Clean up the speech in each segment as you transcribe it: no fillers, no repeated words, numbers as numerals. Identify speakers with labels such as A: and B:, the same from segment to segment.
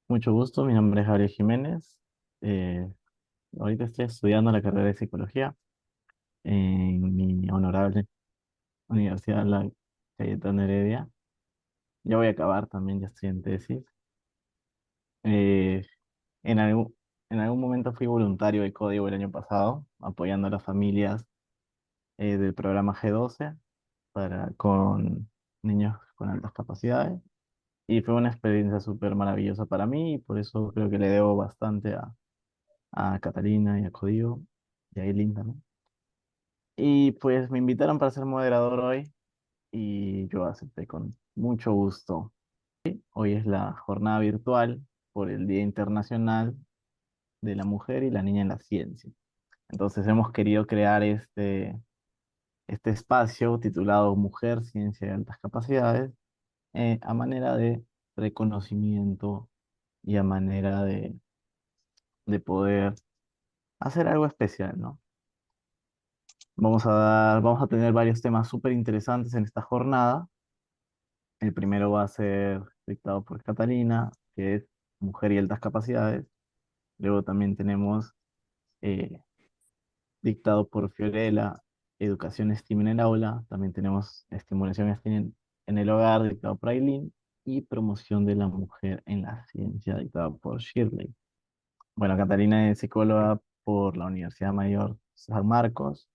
A: Mucho gusto, mi nombre es Gabriel Jiménez. Eh, Ahorita estoy estudiando la carrera de psicología en mi honorable Universidad La Cayetana Heredia. Ya voy a acabar también, ya estoy en tesis. Eh, en algún, en algún momento fui voluntario de Código el año pasado, apoyando a las familias del programa G12 con niños con altas capacidades. Y fue una experiencia súper maravillosa para mí y por eso creo que le debo bastante a Catalina y a Código y a Linda, ¿no? Y pues me invitaron para ser moderador hoy y yo acepté con mucho gusto. Hoy es la jornada virtual por el Día Internacional de la Mujer y la Niña en la Ciencia. Entonces hemos querido crear este espacio titulado Mujer, Ciencia y Altas Capacidades a manera de reconocimiento y a manera de poder hacer algo especial, ¿no? Vamos a tener varios temas súper interesantes en esta jornada. El primero va a ser dictado por Catalina, que es Mujer y Altas Capacidades. Luego también tenemos eh, dictado por Fiorella, Educación STEAM en el aula. También tenemos Estimulación STEAM en el hogar, dictado por Aileen. Y Promoción de la Mujer en la Ciencia, dictado por Shirley. Bueno, Catalina es psicóloga por la Universidad Mayor San Marcos.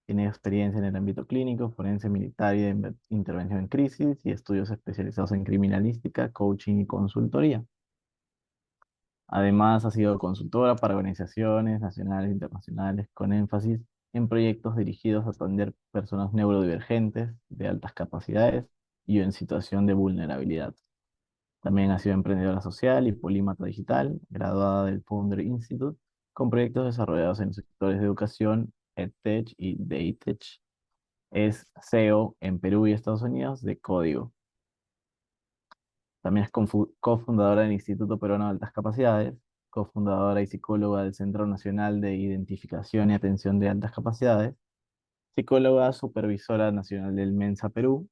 A: Tiene experiencia en el ámbito clínico, forense militar y de intervención en crisis y estudios especializados en criminalística, coaching y consultoría. Además, ha sido consultora para organizaciones nacionales e internacionales con énfasis en proyectos dirigidos a atender personas neurodivergentes de altas capacidades y en situación de vulnerabilidad. También ha sido emprendedora social y polímata digital, graduada del Founder Institute, con proyectos desarrollados en los sectores de educación, EdTech y DayTech. Es CEO en Perú y Estados Unidos de Código. También es cofundadora del Instituto Peruano de Altas Capacidades, cofundadora y psicóloga del Centro Nacional de Identificación y Atención de Altas Capacidades, psicóloga supervisora nacional del Mensa Perú,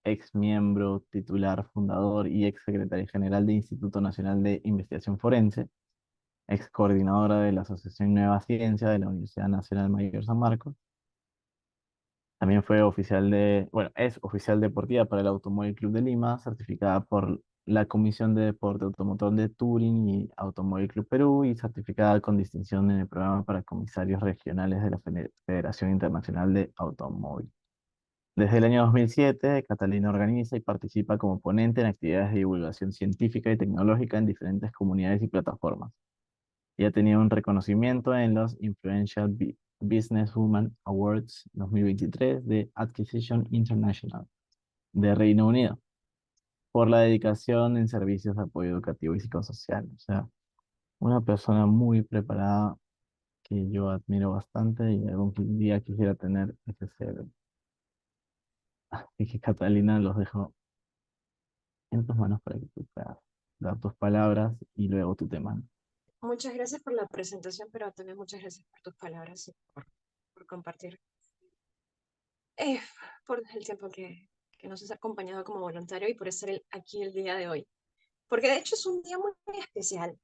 A: ex miembro titular, fundador y ex secretaria general del Instituto Nacional de Investigación Forense, ex coordinadora de la Asociación Nueva Ciencia de la Universidad Nacional Mayor San Marcos. También es oficial deportiva para el Automóvil Club de Lima, certificada por la Comisión de Deporte Automotor de Turing y Automóvil Club Perú y certificada con distinción en el programa para comisarios regionales de la Federación Internacional de Automóvil. Desde el año 2007, Catalina organiza y participa como ponente en actividades de divulgación científica y tecnológica en diferentes comunidades y plataformas. Y ha tenido un reconocimiento en los Influential Businesswoman Awards 2023 de Acquisition International de Reino Unido por la dedicación en servicios de apoyo educativo y psicosocial. O sea, una persona muy preparada que yo admiro bastante y algún día quisiera tener ese ser. Así que Catalina, los dejo en tus manos para que tú puedas dar tus palabras y luego tu tema.
B: Muchas gracias por la presentación, pero también muchas gracias por tus palabras y por compartir, eh, por el tiempo que nos has acompañado como voluntario y por estar aquí el día de hoy. Porque de hecho es un día muy, muy especial.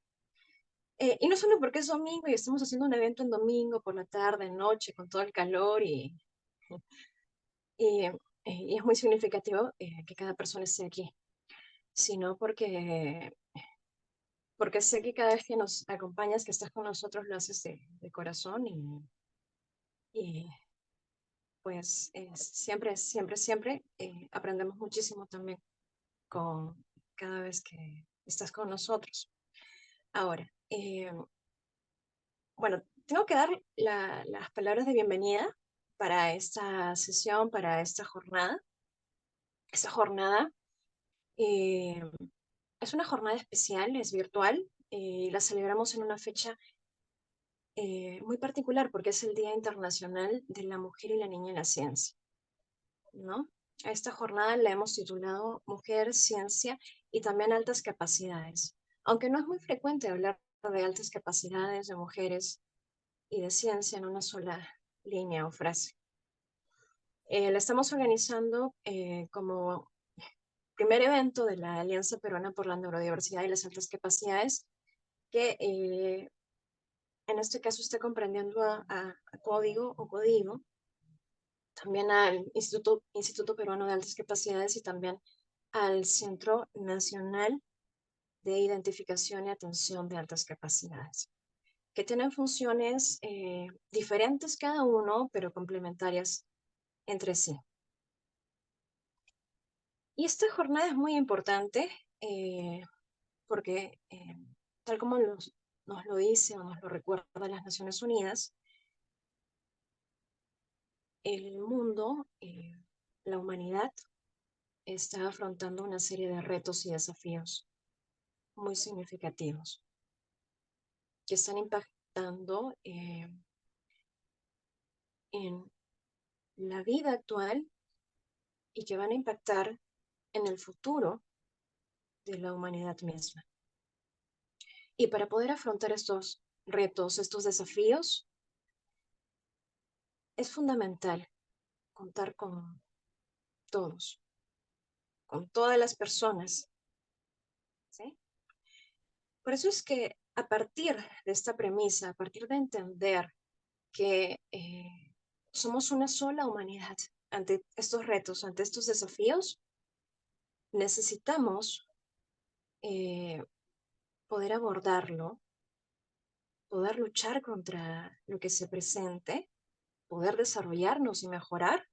B: Y no solo porque es domingo y estamos haciendo un evento en domingo, por la tarde, noche, con todo el calor y, y es muy significativo que cada persona esté aquí, sino porque sé que cada vez que nos acompañas, que estás con nosotros, lo haces de corazón y pues siempre, siempre, siempre aprendemos muchísimo también con cada vez que estás con nosotros. Ahora, bueno, tengo que dar las palabras de bienvenida para esta sesión, para esta jornada. Esta jornada eh, es una jornada especial, es virtual, y la celebramos en una fecha muy particular porque es el Día Internacional de la Mujer y la Niña en la Ciencia, ¿no? A esta jornada la hemos titulado Mujer, Ciencia y también Altas Capacidades. Aunque no es muy frecuente hablar de altas capacidades, de mujeres y de ciencia en una sola línea o frase. La estamos organizando como primer evento de la Alianza Peruana por la Neurodiversidad y las Altas Capacidades, que en este caso está comprendiendo a Código o Código, también al Instituto Peruano de Altas Capacidades y también al Centro Nacional de Identificación y Atención de Altas Capacidades, que tienen funciones diferentes cada uno, pero complementarias entre sí. Y esta jornada es muy importante porque, tal como nos lo dice o nos lo recuerda las Naciones Unidas, el mundo, la humanidad, está afrontando una serie de retos y desafíos muy significativos que están impactando en la vida actual y que van a impactar en el futuro de la humanidad misma. Y para poder afrontar estos retos, estos desafíos, es fundamental contar con todos, con todas las personas, ¿sí? Por eso es que a partir de esta premisa, a partir de entender que somos una sola humanidad ante estos retos, ante estos desafíos, necesitamos eh, poder abordarlo, poder luchar contra lo que se presente, poder desarrollarnos y mejorar,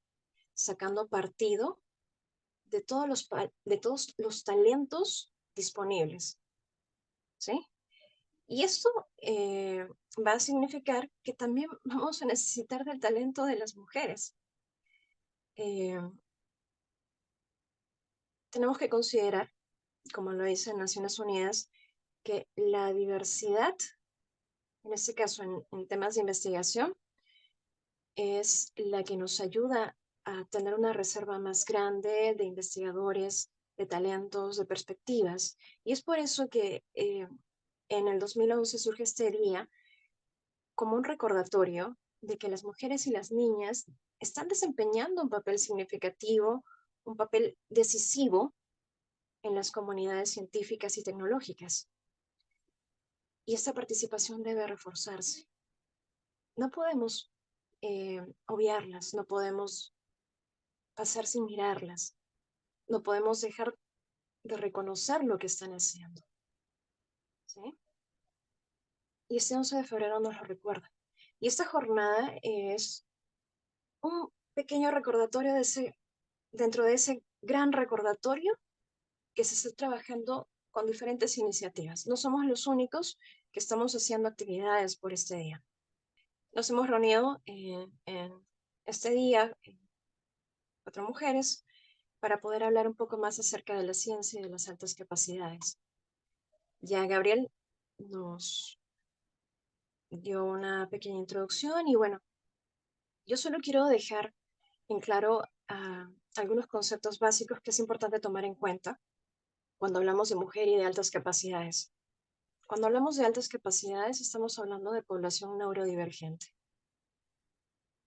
B: sacando partido de todos los talentos disponibles, ¿sí? Y esto va a significar que también vamos a necesitar del talento de las mujeres. Eh, Tenemos que considerar, como lo dice Naciones Unidas, que la diversidad, en este caso en temas de investigación, es la que nos ayuda a tener una reserva más grande de investigadores, de talentos, de perspectivas. Y es por eso que en el 2011 surge este día como un recordatorio de que las mujeres y las niñas están desempeñando un papel significativo, un papel decisivo en las comunidades científicas y tecnológicas. Y esta participación debe reforzarse. No podemos obviarlas, no podemos pasar sin mirarlas, no podemos dejar de reconocer lo que están haciendo, ¿sí? Y este 11 de febrero nos lo recuerda. Y esta jornada es un pequeño recordatorio dentro de ese gran recordatorio que se está trabajando con diferentes iniciativas. No somos los únicos que estamos haciendo actividades por este día. Nos hemos reunido en este día, cuatro mujeres, para poder hablar un poco más acerca de la ciencia y de las altas capacidades. Ya Gabriel nos dio una pequeña introducción y bueno, yo solo quiero dejar en claro algunos conceptos básicos que es importante tomar en cuenta cuando hablamos de mujer y de altas capacidades. Cuando hablamos de altas capacidades, estamos hablando de población neurodivergente.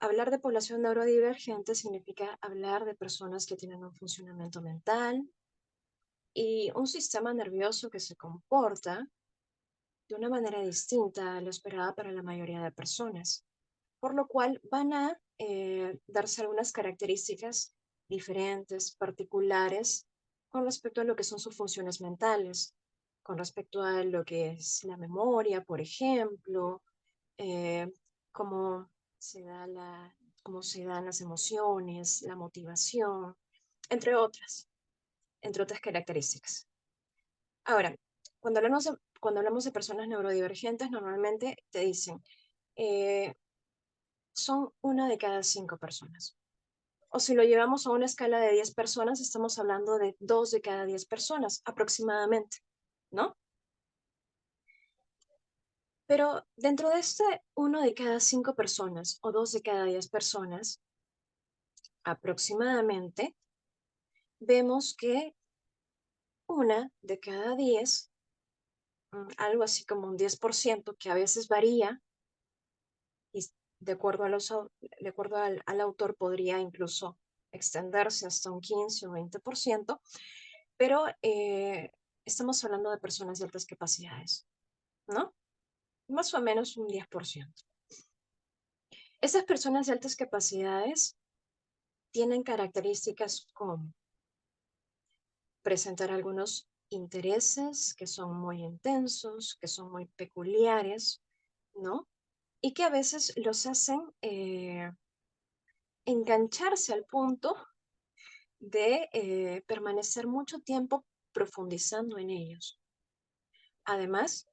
B: Hablar de población neurodivergente significa hablar de personas que tienen un funcionamiento mental y un sistema nervioso que se comporta de una manera distinta a lo esperada para la mayoría de personas, por lo cual van a darse algunas características diferentes, particulares, con respecto a lo que son sus funciones mentales, con respecto a lo que es la memoria, por ejemplo, eh, cómo se da cómo se dan las emociones, la motivación, entre entre otras características. Ahora, cuando hablamos de personas neurodivergentes, normalmente te dicen, eh, son una de cada cinco personas. O si lo llevamos a una escala de 10 personas, estamos hablando de 2 de cada 10 personas aproximadamente, ¿no? Pero dentro de este uno de cada 5 personas o 2 de cada 10 personas, aproximadamente, vemos que una de cada 10, algo así como un 10%, que a veces varía, y de acuerdo, de acuerdo al autor podría incluso extenderse hasta un 15 o 20%, pero estamos hablando de personas de altas capacidades, ¿no? Más o menos un 10%. Esas personas de altas capacidades tienen características como presentar algunos intereses que son muy intensos, que son muy peculiares, ¿no? Y que a veces los hacen engancharse al punto de permanecer mucho tiempo profundizando en ellos. Además,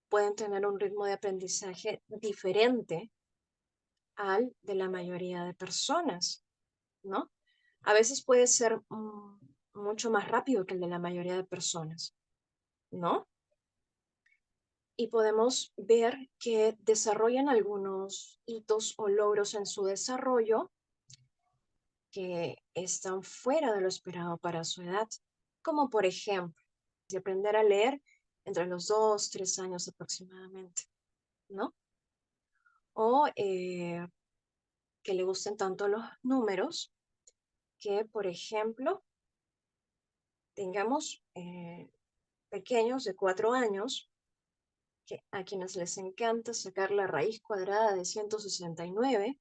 B: pueden tener un ritmo de aprendizaje diferente al de la mayoría de personas, ¿no? A veces puede ser mucho más rápido que el de la mayoría de personas, ¿no? Y podemos ver que desarrollan algunos hitos o logros en su desarrollo que están fuera de lo esperado para su edad, como por ejemplo, de aprender a leer entre los 2, 3 años aproximadamente, ¿no? O que le gusten tanto los números que, por ejemplo, tengamos pequeños de 4 años que, a quienes les encanta sacar la raíz cuadrada de 169,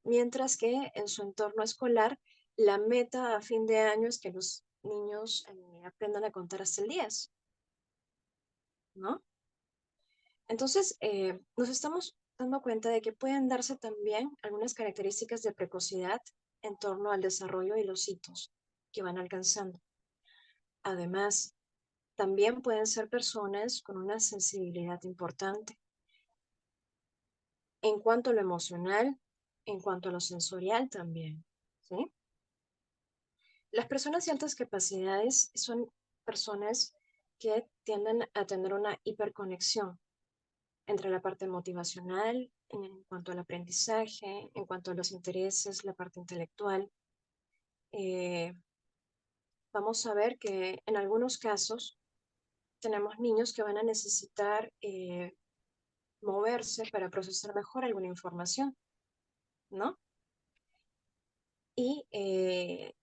B: mientras que en su entorno escolar la meta a fin de año es que los niños aprendan a contar hasta el 10, ¿no? Entonces, nos estamos dando cuenta de que pueden darse también algunas características de precocidad en torno al desarrollo y los hitos que van alcanzando. Además, también pueden ser personas con una sensibilidad importante en cuanto a lo emocional, en cuanto a lo sensorial también, ¿sí? Las personas de altas capacidades son personas que tienden a tener una hiperconexión entre la parte motivacional, en cuanto al aprendizaje, en cuanto a los intereses, la parte intelectual. Eh, Vamos a ver que en algunos casos tenemos niños que van a necesitar moverse para procesar mejor alguna información, ¿no? Y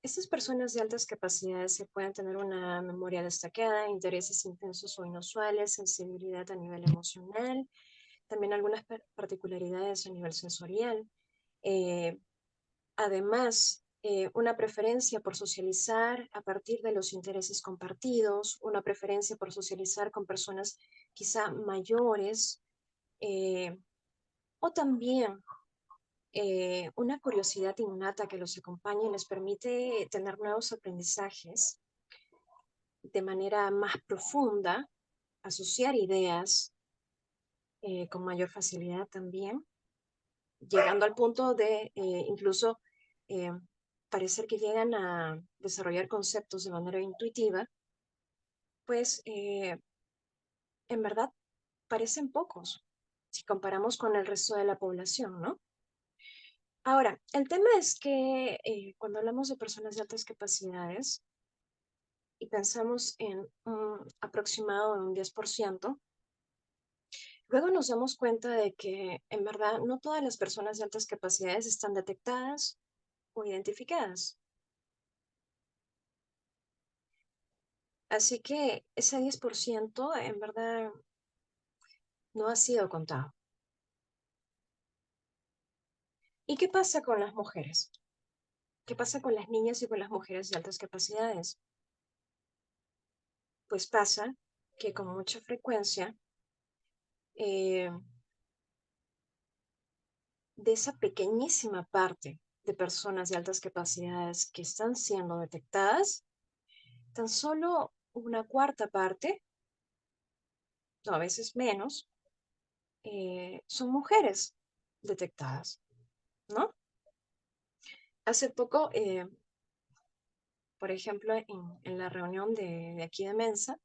B: estas personas de altas capacidades se pueden tener una memoria destacada, intereses intensos o inusuales, sensibilidad a nivel emocional, también algunas particularidades a nivel sensorial. Eh, Además, una preferencia por socializar a partir de los intereses compartidos, una preferencia por socializar con personas quizá mayores, eh, o también una curiosidad innata que los acompaña y les permite tener nuevos aprendizajes de manera más profunda, asociar ideas con mayor facilidad también, llegando al punto de incluso eh, parecer que llegan a desarrollar conceptos de manera intuitiva, pues en verdad parecen pocos si comparamos con el resto de la población, ¿no? Ahora, el tema es que cuando hablamos de personas de altas capacidades y pensamos en un aproximado de un 10%, luego nos damos cuenta de que en verdad no todas las personas de altas capacidades están detectadas o identificadas. Así que ese 10% en verdad no ha sido contado. ¿Y qué pasa con las mujeres? ¿Qué pasa con las niñas y con las mujeres de altas capacidades? Pues pasa que con mucha frecuencia eh, de esa pequeñísima parte de personas de altas capacidades que están siendo detectadas, tan solo una cuarta parte, o a veces menos, son mujeres detectadas, ¿no? Hace poco, por ejemplo, en la reunión de aquí de Mensa,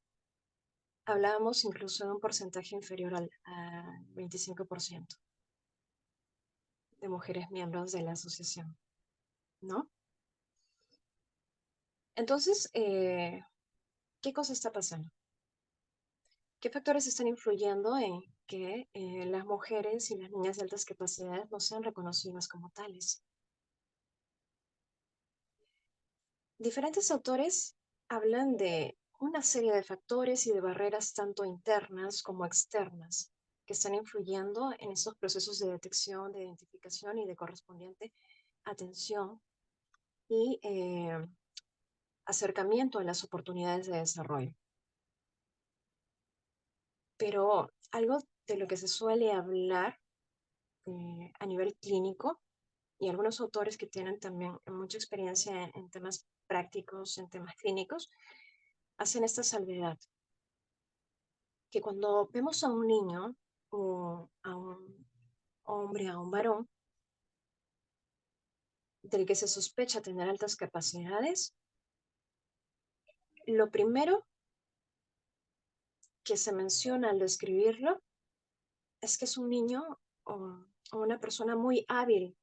B: hablábamos incluso de un porcentaje inferior al 25% de mujeres miembros de la asociación, ¿no? Entonces, ¿qué cosa está pasando? ¿Qué factores están influyendo en que las mujeres y las niñas de altas capacidades no sean reconocidas como tales? Diferentes autores hablan de una serie de factores y de barreras tanto internas como externas que están influyendo en esos procesos de detección, de identificación y de correspondiente atención y acercamiento a las oportunidades de desarrollo. Pero algo de lo que se suele hablar a nivel clínico y algunos autores que tienen también mucha experiencia en temas prácticos, en temas clínicos, hacen esta salvedad, que cuando vemos a un niño o a un hombre, a un varón, del que se sospecha tener altas capacidades, lo primero que se menciona al describirlo es que es un niño o una persona muy hábil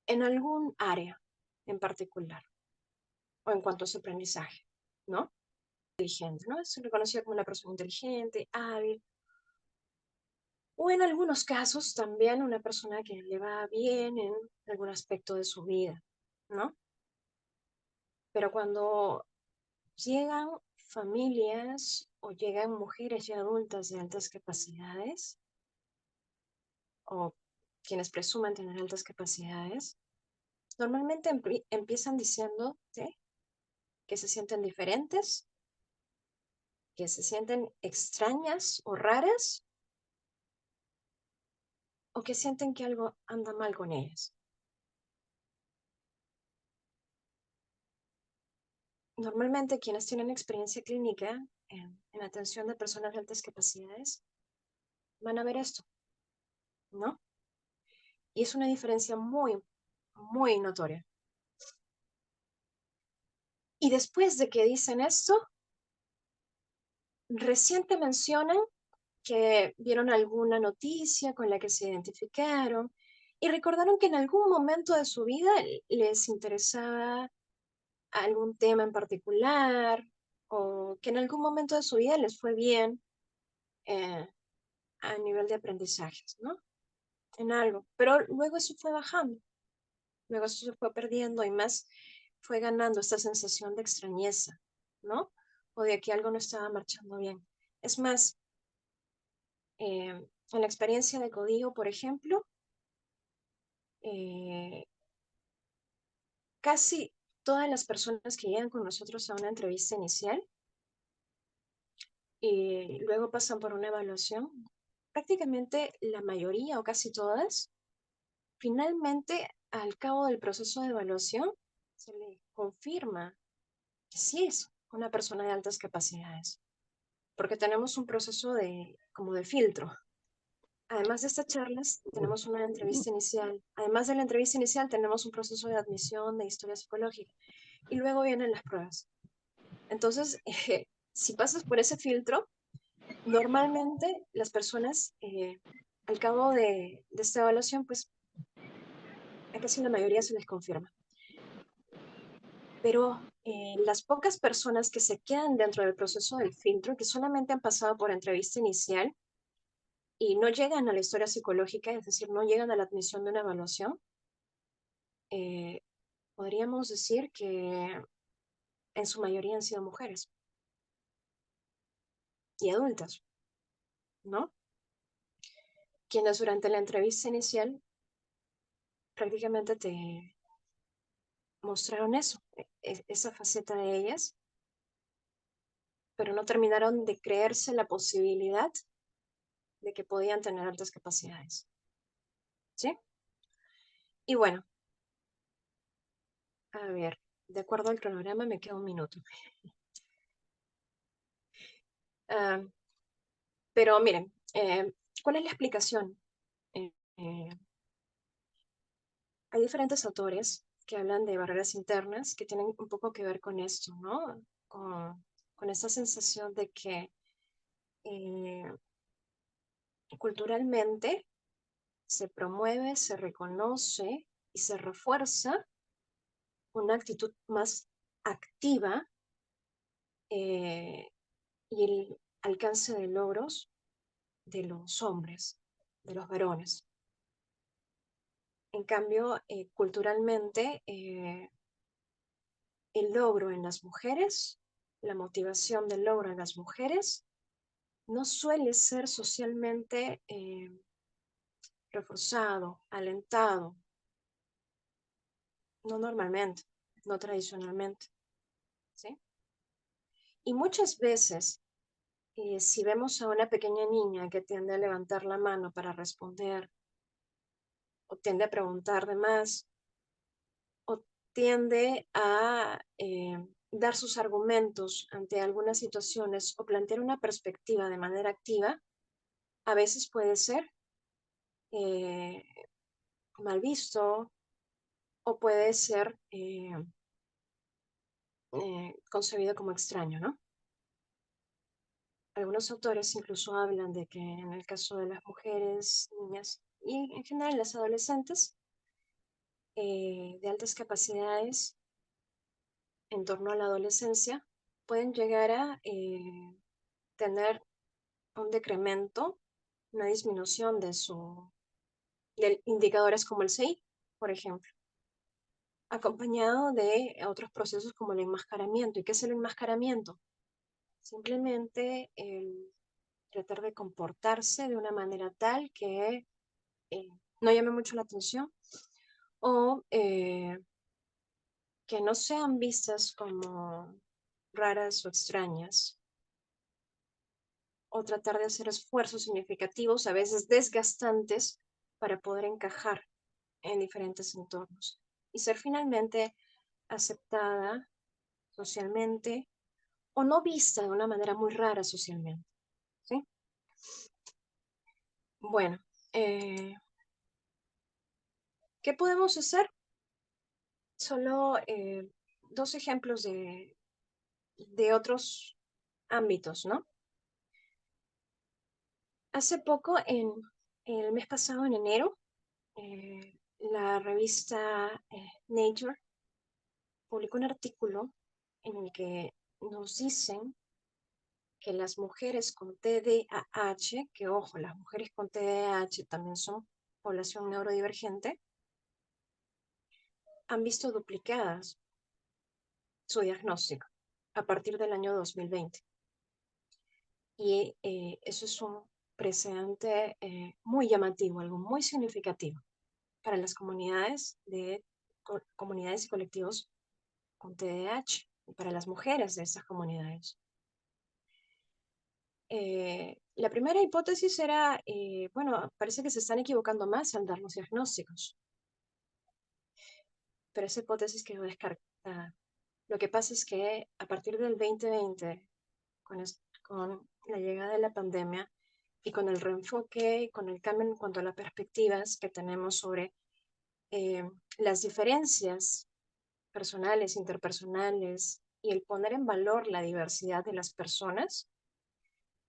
B: en algún área en particular o en cuanto a su aprendizaje, ¿no? Inteligente, ¿no? Es reconocido como una persona inteligente, hábil, o en algunos casos también una persona que le va bien en algún aspecto de su vida, ¿no? Pero cuando llegan familias o llegan mujeres ya adultas de altas capacidades o quienes presuman tener altas capacidades, normalmente empiezan diciendo, ¿sí?, que se sienten diferentes, que se sienten extrañas o raras o que sienten que algo anda mal con ellas. Normalmente quienes tienen experiencia clínica en atención de personas de altas capacidades van a ver esto, ¿no? Y es una diferencia muy, muy notoria. Y después de que dicen esto, recién te mencionan que vieron alguna noticia con la que se identificaron y recordaron que en algún momento de su vida les interesaba algún tema en particular o que en algún momento de su vida les fue bien eh, a nivel de aprendizajes, ¿no? En algo. Pero luego eso fue bajando, luego eso se fue perdiendo y más fue ganando esta sensación de extrañeza, ¿no? O de que algo no estaba marchando bien. Es más, en la experiencia de Código, por ejemplo, eh, casi todas las personas que llegan con nosotros a una entrevista inicial y luego pasan por una evaluación, prácticamente la mayoría o casi todas, finalmente al cabo del proceso de evaluación, se le confirma que sí es una persona de altas capacidades, porque tenemos un proceso de, como de filtro. Además de estas charlas, tenemos una entrevista inicial. Además de la entrevista inicial, tenemos un proceso de admisión de historia psicológica. Y luego vienen las pruebas. Entonces, si pasas por ese filtro, normalmente las personas, al cabo de esta evaluación, pues a casi la mayoría se les confirma. Pero las pocas personas que se quedan dentro del proceso del filtro, que solamente han pasado por entrevista inicial y no llegan a la historia psicológica, es decir, no llegan a la admisión de una evaluación, eh, podríamos decir que en su mayoría han sido mujeres y adultas, ¿no? Quienes durante la entrevista inicial prácticamente te mostraron eso, esa faceta de ellas, pero no terminaron de creerse la posibilidad de que podían tener altas capacidades, ¿sí? Y bueno, a ver, de acuerdo al cronograma me queda un minuto. Ah, pero miren, ¿cuál es la explicación? Eh, eh, Hay diferentes autores que hablan de barreras internas que tienen un poco que ver con esto, ¿no? Con esa sensación de que eh, culturalmente se promueve, se reconoce y se refuerza una actitud más activa y el alcance de logros de los hombres, de los varones. En cambio, culturalmente, el logro en las mujeres, la motivación del logro en las mujeres no suele ser socialmente reforzado, alentado, no normalmente, no tradicionalmente, ¿sí? Y muchas veces, si vemos a una pequeña niña que tiende a levantar la mano para responder, o tiende a preguntar de más, o tiende a dar sus argumentos ante algunas situaciones o plantear una perspectiva de manera activa, a veces puede ser eh, mal visto o puede ser concebido como extraño, ¿no? Algunos autores incluso hablan de que en el caso de las mujeres, niñas y en general las adolescentes de altas capacidades en torno a la adolescencia pueden llegar a tener un decremento, una disminución de indicadores como el CI, por ejemplo, acompañado de otros procesos como el enmascaramiento. ¿Y qué es el enmascaramiento? Simplemente el tratar de comportarse de una manera tal que eh, no llame mucho la atención o que no sean vistas como raras o extrañas, o tratar de hacer esfuerzos significativos, a veces desgastantes, para poder encajar en diferentes entornos y ser finalmente aceptada socialmente o no vista de una manera muy rara socialmente, ¿sí? Bueno, eh, ¿qué podemos hacer? Solo dos ejemplos de otros ámbitos, ¿no? Hace poco, en el mes pasado, en enero, la revista Nature publicó un artículo en el que nos dicen que las mujeres con TDAH, que ojo, las mujeres con TDAH también son población neurodivergente, han visto duplicadas su diagnóstico a partir del año 2020. Y eso es un precedente muy llamativo, algo muy significativo para las comunidades y colectivos con TDAH y para las mujeres de estas comunidades. La primera hipótesis era, bueno, parece que se están equivocando más al dar los diagnósticos, pero esa hipótesis quedó descartada. Lo que pasa es que a partir del 2020, con la llegada de la pandemia y con el reenfoque y con el cambio en cuanto a las perspectivas que tenemos sobre las diferencias personales, interpersonales y el poner en valor la diversidad de las personas,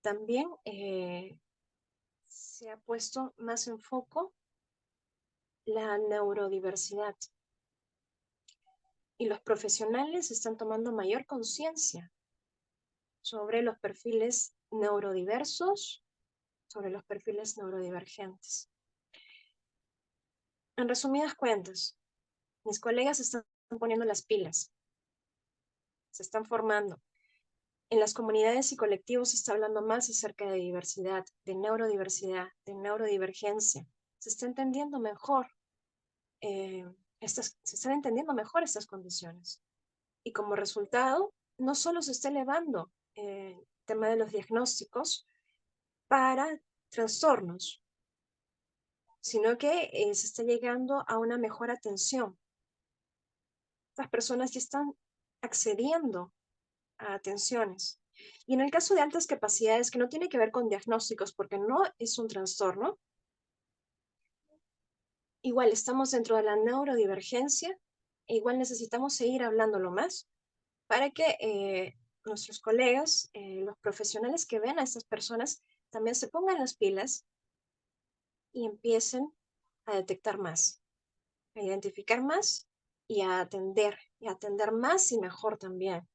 B: también se ha puesto más en foco la neurodiversidad y los profesionales están tomando mayor conciencia sobre los perfiles neurodiversos, sobre los perfiles neurodivergentes. En resumidas cuentas, mis colegas están poniendo las pilas, se están formando. En las comunidades y colectivos se está hablando más acerca de diversidad, de neurodivergencia. Se está entendiendo mejor se están entendiendo mejor estas condiciones. Y como resultado, no solo se está elevando el tema de los diagnósticos para trastornos, sino que se está llegando a una mejor atención. Las personas ya están accediendo a atenciones. Y en el caso de altas capacidades, que no tiene que ver con diagnósticos, porque no es un trastorno, igual estamos dentro de la neurodivergencia e igual necesitamos seguir hablándolo más para que nuestros colegas, los profesionales que ven a estas personas, también se pongan las pilas y empiecen a detectar más, a identificar más y a atender más y mejor también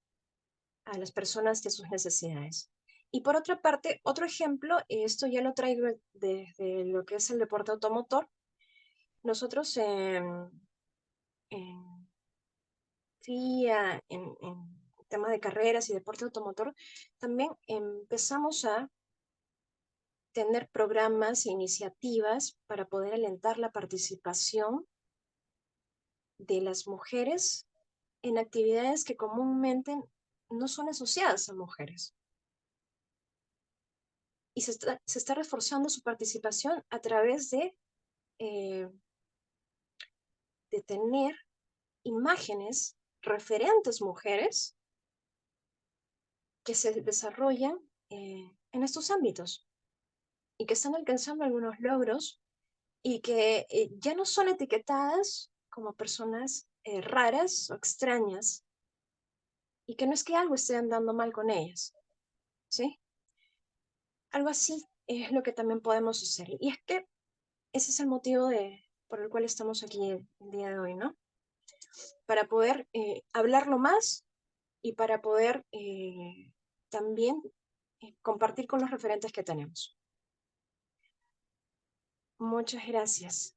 B: a las personas y a sus necesidades. Y por otra parte, otro ejemplo, esto ya lo traigo desde lo que es el deporte automotor. Nosotros en FIA, en tema de carreras y deporte automotor, también empezamos a tener programas e iniciativas para poder alentar la participación de las mujeres en actividades que comúnmente no son asociadas a mujeres. Y se está reforzando su participación a través eh, de tener imágenes referentes mujeres que se desarrollan en estos ámbitos y que están alcanzando algunos logros y que ya no son etiquetadas como personas raras o extrañas y que no es que algo esté andando mal con ellas, ¿sí? Algo así es lo que también podemos hacer. Y es que ese es el motivo por el cual estamos aquí el día de hoy, ¿no? Para poder hablarlo más y para poder también compartir con los referentes que tenemos. Muchas gracias.